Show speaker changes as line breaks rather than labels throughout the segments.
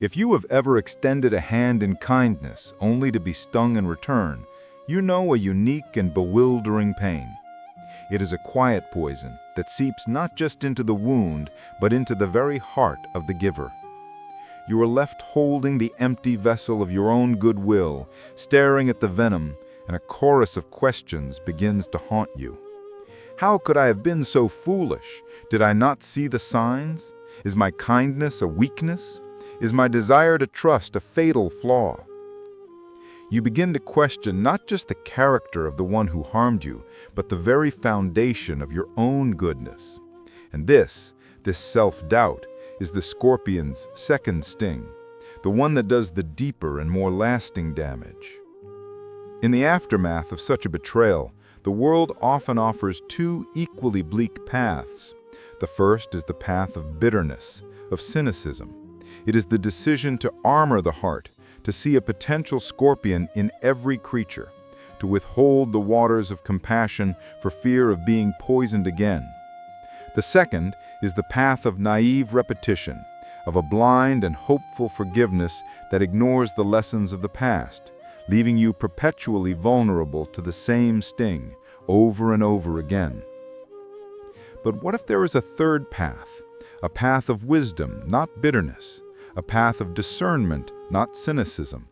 If you have ever extended a hand in kindness only to be stung in return, you know a unique and bewildering pain. It is a quiet poison that seeps not just into the wound, but into the very heart of the giver. You are left holding the empty vessel of your own goodwill, staring at the venom, and a chorus of questions begins to haunt you. How could I have been so foolish? Did I not see the signs? Is my kindness a weakness? Is my desire to trust a fatal flaw? You begin to question not just the character of the one who harmed you, but the very foundation of your own goodness. And this self-doubt, is the scorpion's second sting, the one that does the deeper and more lasting damage. In the aftermath of such a betrayal, the world often offers two equally bleak paths. The first is the path of bitterness, of cynicism. It is the decision to armor the heart, to see a potential scorpion in every creature, to withhold the waters of compassion for fear of being poisoned again. The second is the path of naive repetition, of a blind and hopeful forgiveness that ignores the lessons of the past, leaving you perpetually vulnerable to the same sting over and over again. But what if there is a third path, a path of wisdom, not bitterness, a path of discernment, not cynicism?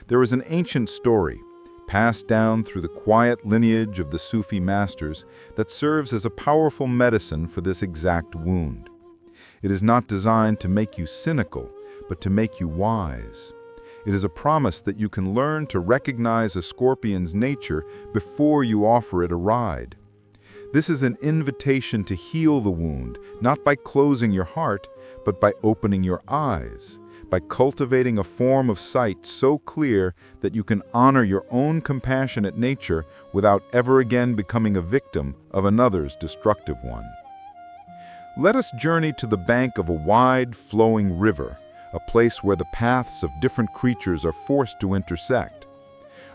There is an ancient story, passed down through the quiet lineage of the Sufi masters, that serves as a powerful medicine for this exact wound. It is not designed to make you cynical, but to make you wise. It is a promise that you can learn to recognize a scorpion's nature before you offer it a ride. This is an invitation to heal the wound, not by closing your heart, but by opening your eyes, by cultivating a form of sight so clear that you can honor your own compassionate nature without ever again becoming a victim of another's destructive one. Let us journey to the bank of a wide, flowing river, a place where the paths of different creatures are forced to intersect.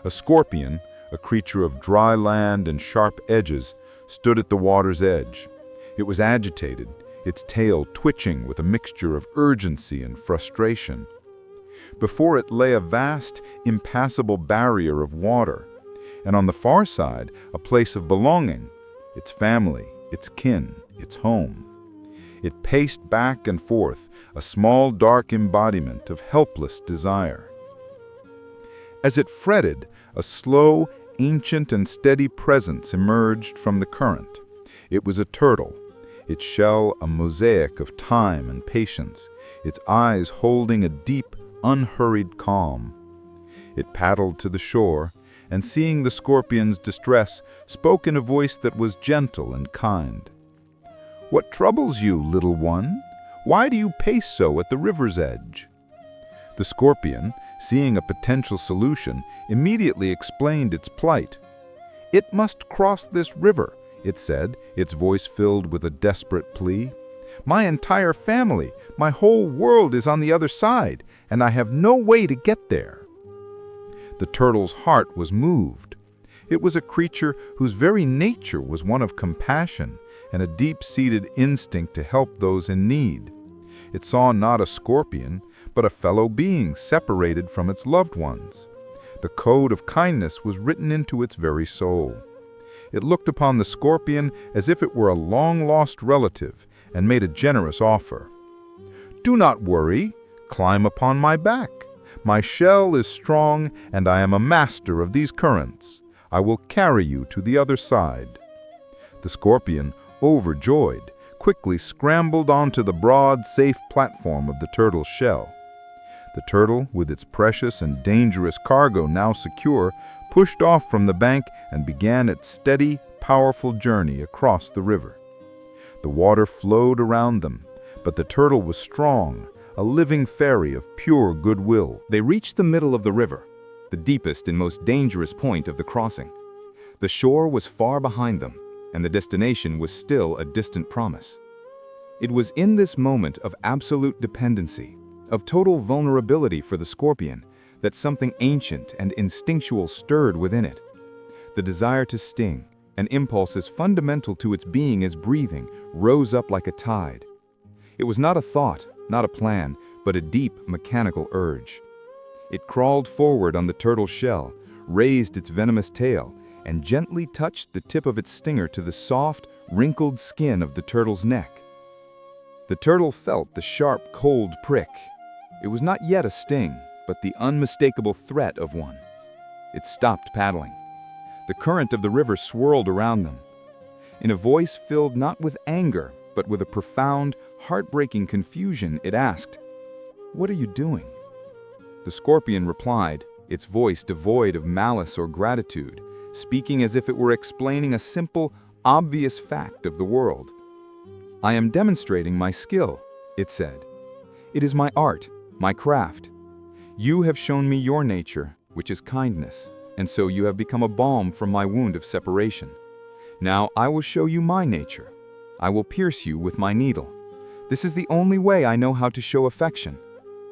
A scorpion, a creature of dry land and sharp edges, stood at the water's edge. It was agitated, its tail twitching with a mixture of urgency and frustration. Before it lay a vast, impassable barrier of water, and on the far side, a place of belonging, its family, its kin, its home. It paced back and forth, a small, dark embodiment of helpless desire. As it fretted, a slow, ancient and steady presence emerged from the current. It was a turtle, its shell a mosaic of time and patience, its eyes holding a deep, unhurried calm. It paddled to the shore, and seeing the scorpion's distress, spoke in a voice that was gentle and kind. "What troubles you, little one? Why do you pace so at the river's edge?" The scorpion, seeing a potential solution, immediately explained its plight. "It must cross this river," it said, its voice filled with a desperate plea. "My entire family, my whole world is on the other side, and I have no way to get there." The turtle's heart was moved. It was a creature whose very nature was one of compassion and a deep-seated instinct to help those in need. It saw not a scorpion, but a fellow being separated from its loved ones. The code of kindness was written into its very soul. It looked upon the scorpion as if it were a long-lost relative and made a generous offer. "Do not worry. Climb upon my back. My shell is strong, and I am a master of these currents. I will carry you to the other side." The scorpion, overjoyed, quickly scrambled onto the broad, safe platform of the turtle's shell. The turtle, with its precious and dangerous cargo now secure, pushed off from the bank and began its steady, powerful journey across the river. The water flowed around them, but the turtle was strong, a living fairy of pure goodwill.
They reached the middle of the river, the deepest and most dangerous point of the crossing. The shore was far behind them, and the destination was still a distant promise. It was in this moment of absolute dependency, of total vulnerability for the scorpion, that something ancient and instinctual stirred within it. The desire to sting, an impulse as fundamental to its being as breathing, rose up like a tide. It was not a thought, not a plan, but a deep mechanical urge. It crawled forward on the turtle's shell, raised its venomous tail, and gently touched the tip of its stinger to the soft, wrinkled skin of the turtle's neck. The turtle felt the sharp, cold prick. It was not yet a sting, but the unmistakable threat of one. It stopped paddling. The current of the river swirled around them. In a voice filled not with anger, but with a profound, heartbreaking confusion, it asked, "What are you doing?" The scorpion replied, its voice devoid of malice or gratitude, speaking as if it were explaining a simple, obvious fact of the world. "I am demonstrating my skill," it said. "It is my art, my craft. You have shown me your nature, which is kindness, and so you have become a balm for my wound of separation. Now I will show you my nature. I will pierce you with my needle. This is the only way I know how to show affection.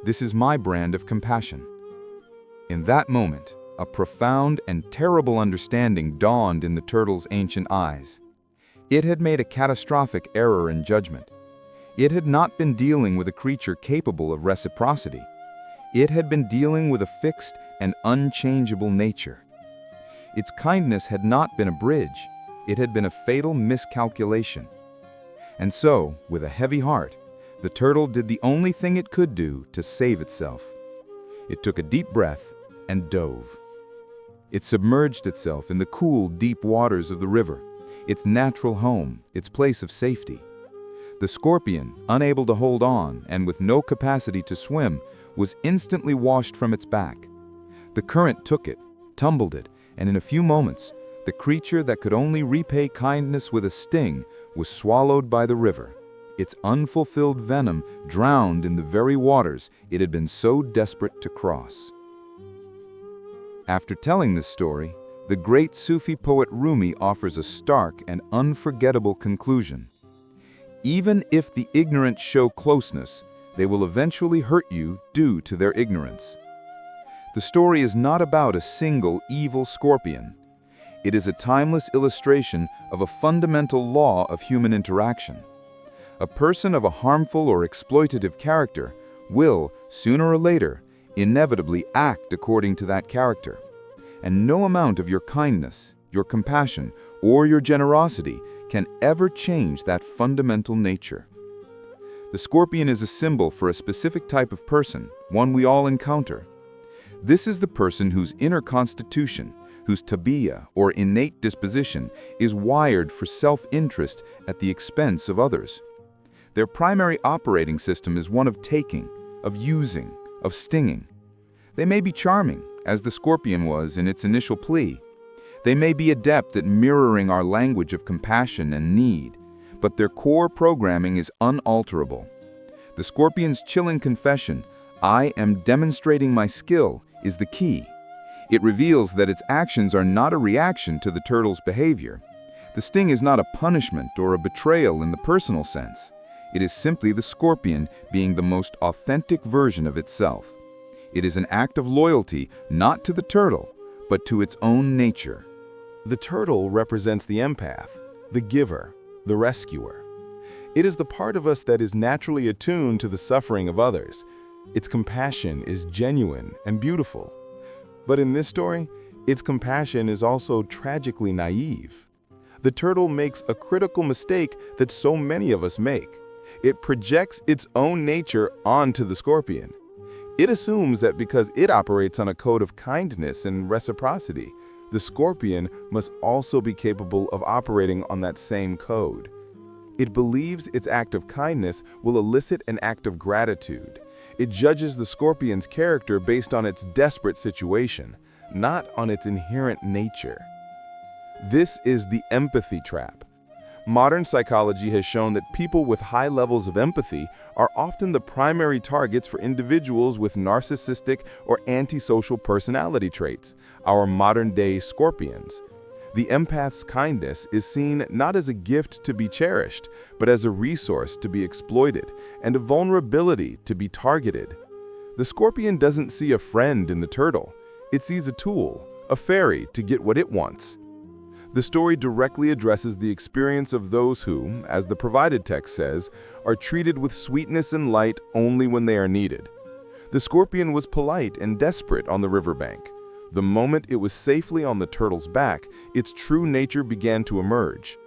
This is my brand of compassion." In that moment, a profound and terrible understanding dawned in the turtle's ancient eyes. It had made a catastrophic error in judgment. It had not been dealing with a creature capable of reciprocity. It had been dealing with a fixed and unchangeable nature. Its kindness had not been a bridge. It had been a fatal miscalculation. And so, with a heavy heart, the turtle did the only thing it could do to save itself. It took a deep breath and dove. It submerged itself in the cool, deep waters of the river, its natural home, its place of safety. The scorpion, unable to hold on and with no capacity to swim, was instantly washed from its back. The current took it, tumbled it, and in a few moments, the creature that could only repay kindness with a sting was swallowed by the river, its unfulfilled venom drowned in the very waters it had been so desperate to cross. After telling this story, the great Sufi poet Rumi offers a stark and unforgettable conclusion. Even if the ignorant show closeness, they will eventually hurt you due to their ignorance. The story is not about a single evil scorpion. It is a timeless illustration of a fundamental law of human interaction. A person of a harmful or exploitative character will, sooner or later, inevitably act according to that character. And no amount of your kindness, your compassion, or your generosity can ever change that fundamental nature. The scorpion is a symbol for a specific type of person, one we all encounter. This is the person whose inner constitution, whose tabiya or innate disposition, is wired for self-interest at the expense of others. Their primary operating system is one of taking, of using, of stinging. They may be charming, as the scorpion was in its initial plea. They may be adept at mirroring our language of compassion and need, but their core programming is unalterable. The scorpion's chilling confession, "I am demonstrating my skill," is the key. It reveals that its actions are not a reaction to the turtle's behavior. The sting is not a punishment or a betrayal in the personal sense. It is simply the scorpion being the most authentic version of itself. It is an act of loyalty not to the turtle, but to its own nature.
The turtle represents the empath, the giver, the rescuer. It is the part of us that is naturally attuned to the suffering of others. Its compassion is genuine and beautiful. But in this story, its compassion is also tragically naive. The turtle makes a critical mistake that so many of us make. It projects its own nature onto the scorpion. It assumes that because it operates on a code of kindness and reciprocity, the scorpion must also be capable of operating on that same code. It believes its act of kindness will elicit an act of gratitude. It judges the scorpion's character based on its desperate situation, not on its inherent nature. This is the empathy trap. Modern psychology has shown that people with high levels of empathy are often the primary targets for individuals with narcissistic or antisocial personality traits, our modern-day scorpions. The empath's kindness is seen not as a gift to be cherished, but as a resource to be exploited and a vulnerability to be targeted. The scorpion doesn't see a friend in the turtle. It sees a tool, a fairy to get what it wants. The story directly addresses the experience of those who, as the provided text says, are treated with sweetness and light only when they are needed. The scorpion was polite and desperate on the riverbank. The moment it was safely on the turtle's back, its true nature began to emerge.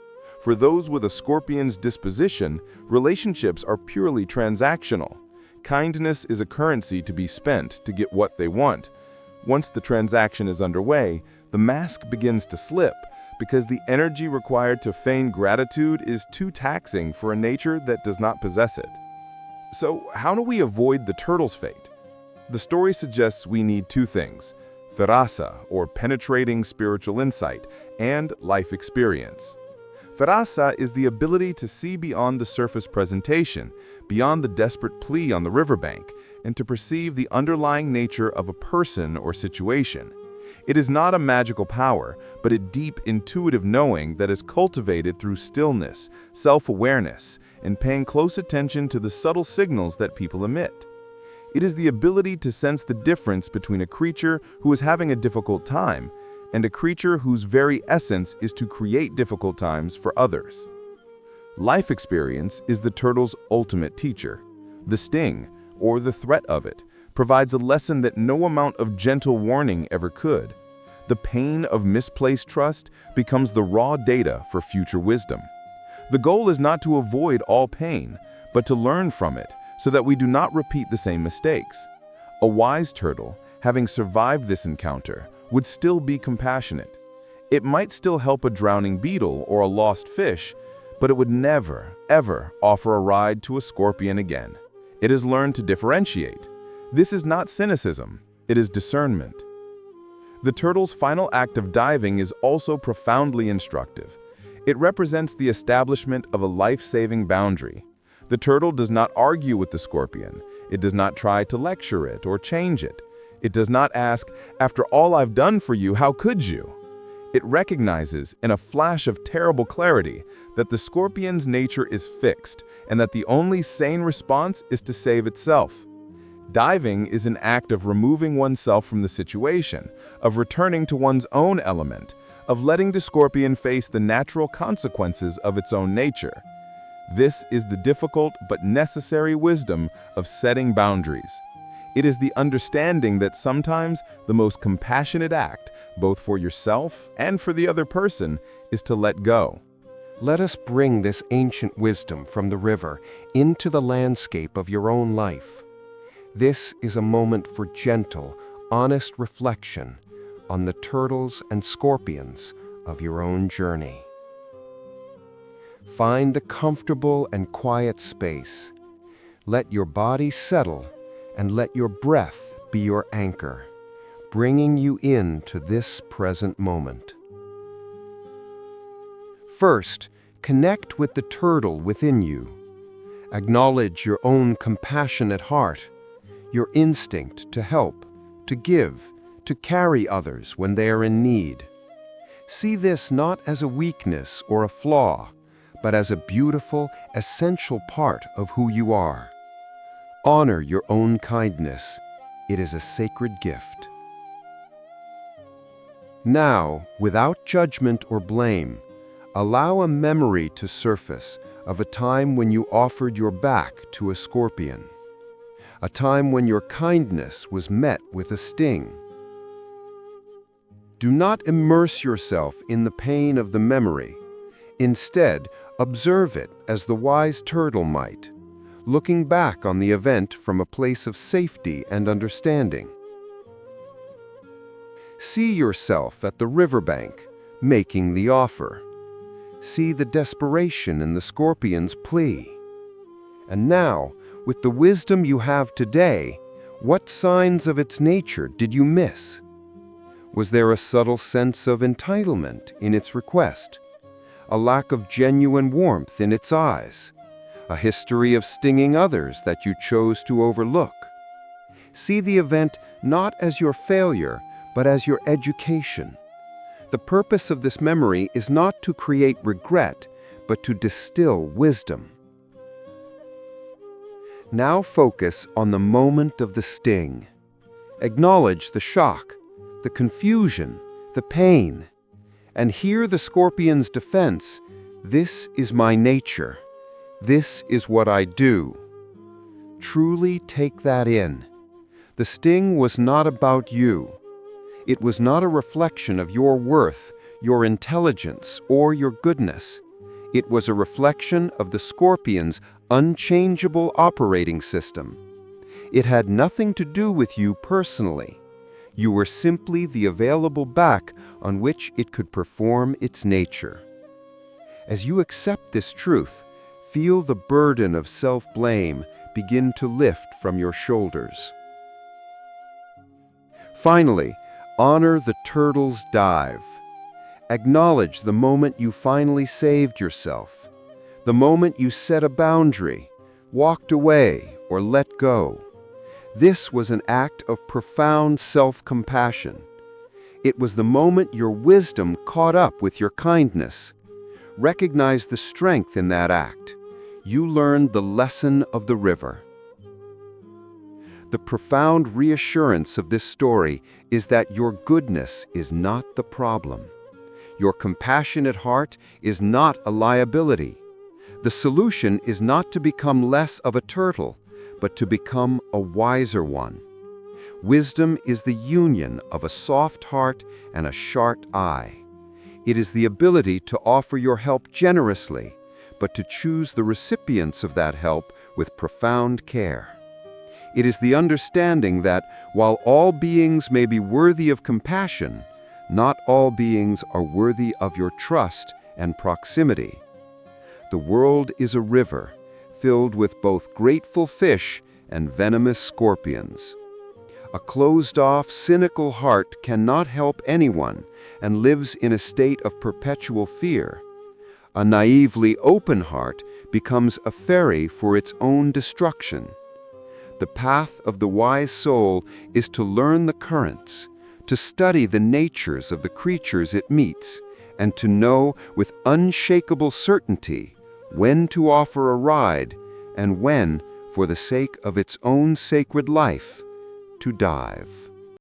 For those with a scorpion's disposition, relationships are purely transactional. Kindness is a currency to be spent to get what they want. Once the transaction is underway, the mask begins to slip because the energy required to feign gratitude is too taxing for a nature that does not possess it. So, how do we avoid the turtle's fate? The story suggests we need two things: firasa, or penetrating spiritual insight, and life experience. Firasa is the ability to see beyond the surface presentation, beyond the desperate plea on the riverbank, and to perceive the underlying nature of a person or situation. It is not a magical power, but a deep intuitive knowing that is cultivated through stillness, self-awareness, and paying close attention to the subtle signals that people emit. It is the ability to sense the difference between a creature who is having a difficult time and a creature whose very essence is to create difficult times for others. Life experience is the turtle's ultimate teacher. The sting, or the threat of it, provides a lesson that no amount of gentle warning ever could. The pain of misplaced trust becomes the raw data for future wisdom. The goal is not to avoid all pain, but to learn from it so that we do not repeat the same mistakes. A wise turtle, having survived this encounter, would still be compassionate. It might still help a drowning beetle or a lost fish, but it would never, ever offer a ride to a scorpion again. It has learned to differentiate. This is not cynicism, it is discernment. The turtle's final act of diving is also profoundly instructive. It represents the establishment of a life-saving boundary. The turtle does not argue with the scorpion. It does not try to lecture it or change it. It does not ask, "After all I've done for you, how could you?" It recognizes, in a flash of terrible clarity, that the scorpion's nature is fixed and that the only sane response is to save itself. Diving is an act of removing oneself from the situation, of returning to one's own element, of letting the scorpion face the natural consequences of its own nature. This is the difficult but necessary wisdom of setting boundaries. It is the understanding that sometimes the most compassionate act, both for yourself and for the other person, is to let go.
Let us bring this ancient wisdom from the river into the landscape of your own life. This is a moment for gentle, honest reflection on the turtles and scorpions of your own journey. Find the comfortable and quiet space. Let your body settle and let your breath be your anchor, bringing you into this present moment. First, connect with the turtle within you. Acknowledge your own compassionate heart, your instinct to help, to give, to carry others when they are in need. See this not as a weakness or a flaw, but as a beautiful, essential part of who you are. Honor your own kindness. It is a sacred gift. Now, without judgment or blame, allow a memory to surface of a time when you offered your back to a scorpion, a time when your kindness was met with a sting. Do not immerse yourself in the pain of the memory. Instead, observe it as the wise turtle might, looking back on the event from a place of safety and understanding. See yourself at the riverbank, making the offer. See the desperation in the scorpion's plea. And now, with the wisdom you have today, what signs of its nature did you miss? Was there a subtle sense of entitlement in its request? A lack of genuine warmth in its eyes? A history of stinging others that you chose to overlook? See the event not as your failure, but as your education. The purpose of this memory is not to create regret, but to distill wisdom. Now focus on the moment of the sting. Acknowledge the shock, the confusion, the pain. And hear the scorpion's defense: "This is my nature. This is what I do." Truly take that in. The sting was not about you. It was not a reflection of your worth, your intelligence, or your goodness. It was a reflection of the scorpion's unchangeable operating system. It had nothing to do with you personally. You were simply the available back on which it could perform its nature. As you accept this truth, feel the burden of self-blame begin to lift from your shoulders. Finally, honor the turtle's dive. Acknowledge the moment you finally saved yourself, the moment you set a boundary, walked away, or let go. This was an act of profound self-compassion. It was the moment your wisdom caught up with your kindness. Recognize the strength in that act. You learned the lesson of the river. The profound reassurance of this story is that your goodness is not the problem. Your compassionate heart is not a liability. The solution is not to become less of a turtle, but to become a wiser one. Wisdom is the union of a soft heart and a sharp eye. It is the ability to offer your help generously, but to choose the recipients of that help with profound care. It is the understanding that, while all beings may be worthy of compassion, not all beings are worthy of your trust and proximity. The world is a river, filled with both grateful fish and venomous scorpions. A closed-off, cynical heart cannot help anyone and lives in a state of perpetual fear. A naively open heart becomes a ferry for its own destruction. The path of the wise soul is to learn the currents, to study the natures of the creatures it meets, and to know with unshakable certainty when to offer a ride and when, for the sake of its own sacred life, to dive.